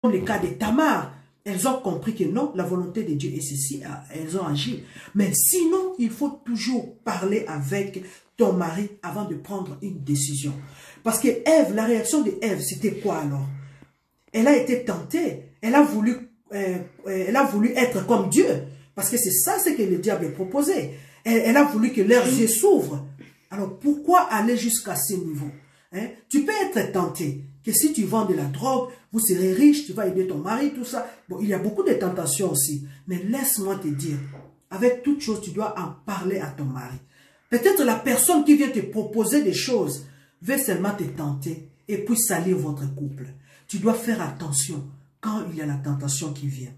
le cas de Tamar. Elles ont compris que non, la volonté de Dieu est ceci, elles ont agi. Mais sinon, il faut toujours parler avec ton mari avant de prendre une décision. Parce que Ève, la réaction de Ève, c'était quoi alors? Elle a été tentée, elle a voulu être comme Dieu. Parce que c'est ça ce que le diable proposait. Elle a voulu que leurs yeux s'ouvrent. Alors pourquoi aller jusqu'à ce niveau? Hein? Tu peux être tenté que si tu vends de la drogue, vous serez riche, tu vas aider ton mari, tout ça. Bon, il y a beaucoup de tentations aussi. Mais laisse-moi te dire, avec toute chose, tu dois en parler à ton mari. Peut-être la personne qui vient te proposer des choses veut seulement te tenter et puis salir votre couple. Tu dois faire attention quand il y a la tentation qui vient.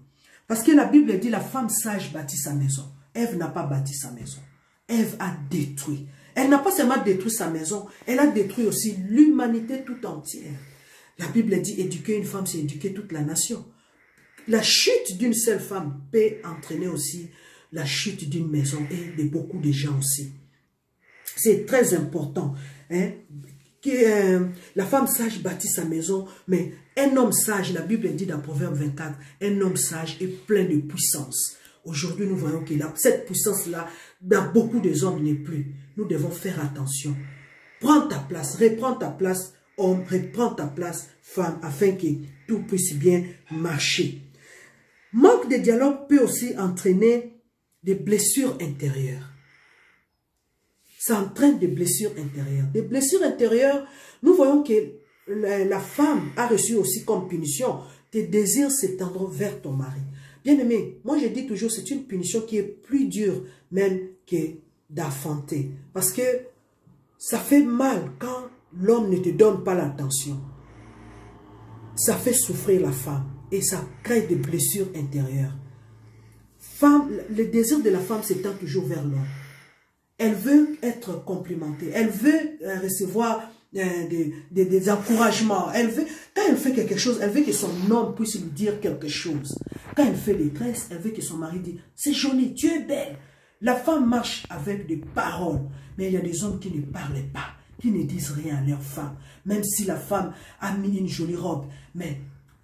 Parce que la Bible dit la femme sage bâtit sa maison. Ève n'a pas bâti sa maison. Ève a détruit. Elle n'a pas seulement détruit sa maison, elle a détruit aussi l'humanité tout entière. La Bible dit éduquer une femme, c'est éduquer toute la nation. La chute d'une seule femme peut entraîner aussi la chute d'une maison et de beaucoup de gens aussi. C'est très important. Hein? La femme sage bâtit sa maison, mais un homme sage, la Bible dit dans Proverbe 24, un homme sage est plein de puissance. Aujourd'hui, nous voyons que cette puissance-là, dans beaucoup des hommes, n'est plus. Nous devons faire attention. Prends ta place, reprends ta place, homme, reprends ta place, femme, afin que tout puisse bien marcher. Manque de dialogue peut aussi entraîner des blessures intérieures. Ça entraîne des blessures intérieures. Des blessures intérieures, nous voyons que la femme a reçu aussi comme punition tes désirs s'étendre vers ton mari. Bien-aimé, moi je dis toujours, c'est une punition qui est plus dure même que d'enfanter. Parce que ça fait mal quand l'homme ne te donne pas l'attention. Ça fait souffrir la femme et ça crée des blessures intérieures. Le désir de la femme s'étend toujours vers l'homme. Elle veut être complimentée, elle veut recevoir des encouragements. Quand elle fait quelque chose, elle veut que son homme puisse lui dire quelque chose. Quand elle fait des tresses, elle veut que son mari dise « c'est joli, tu es belle ». La femme marche avec des paroles, mais il y a des hommes qui ne parlent pas, qui ne disent rien à leur femme. Même si la femme a mis une jolie robe, mais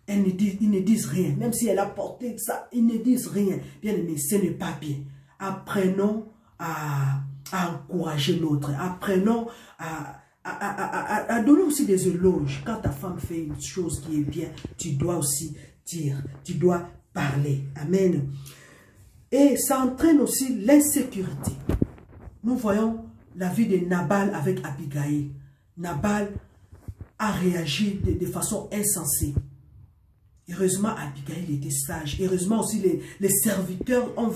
ils ne disent rien. Même si elle a porté ça, ils ne disent rien. Bien aimé, ce n'est pas bien. Apprenons à encourager l'autre. Apprenons à donner aussi des éloges. Quand ta femme fait une chose qui est bien, tu dois aussi dire, tu dois parler. Amen. Et ça entraîne aussi l'insécurité. Nous voyons la vie de Nabal avec Abigail. Nabal a réagi de façon insensée. Heureusement, Abigail était sage. Heureusement aussi, les serviteurs sont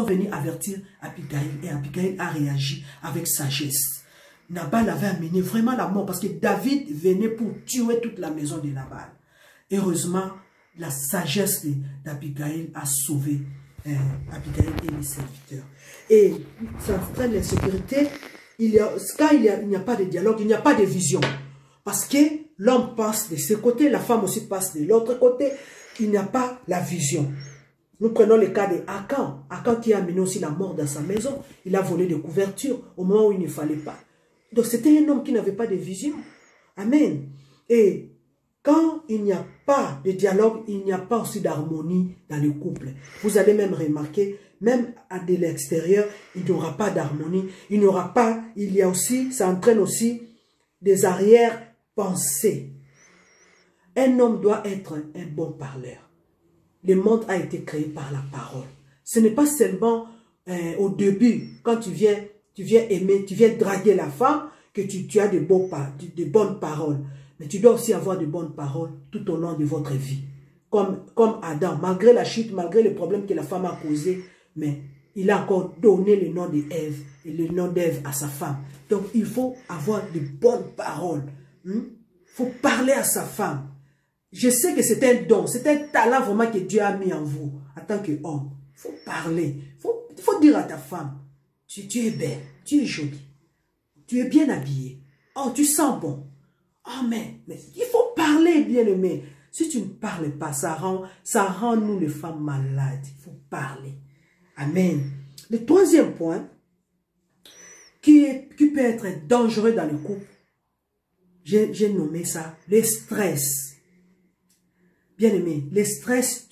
venus avertir Abigail. Et Abigail a réagi avec sagesse. Nabal avait amené vraiment la mort parce que David venait pour tuer toute la maison de Nabal. Heureusement, la sagesse d'Abigail a sauvé Abigail et les serviteurs. Et ça entraîne l'insécurité. Quand il n'y a pas de dialogue, il n'y a pas de vision. Parce que l'homme passe de ce côté, la femme aussi passe de l'autre côté. Il n'y a pas la vision. Nous prenons le cas de Akan. Akan qui a amené aussi la mort dans sa maison. Il a volé des couvertures au moment où il ne fallait pas. Donc c'était un homme qui n'avait pas de vision. Amen. Et quand il n'y a pas de dialogue, il n'y a pas aussi d'harmonie dans le couple. Vous allez même remarquer, même à de l'extérieur, il n'y aura pas d'harmonie. Il n'y aura pas, il y a aussi, ça entraîne aussi des arrière-pensées. Un homme doit être un bon parleur. Le monde a été créé par la parole. Ce n'est pas seulement au début, quand tu viens aimer, tu viens draguer la femme, que tu as de bonnes paroles. Mais tu dois aussi avoir de bonnes paroles tout au long de votre vie. Comme Adam, malgré la chute, malgré les problèmes que la femme a causés, mais il a encore donné le nom d'Ève et le nom d'Ève à sa femme. Donc il faut avoir de bonnes paroles. Il faut parler à sa femme. Je sais que c'est un don, c'est un talent vraiment que Dieu a mis en vous en tant qu'homme. Il faut parler, il faut dire à ta femme, tu es belle, tu es jolie, tu es bien habillée, oh tu sens bon. Oh mais il faut parler, bien-aimé. Si tu ne parles pas, ça rend nous les femmes malades. Il faut parler. Amen. Le troisième point, qui peut être dangereux dans le couple, j'ai nommé ça le stress. Bien aimé, le stress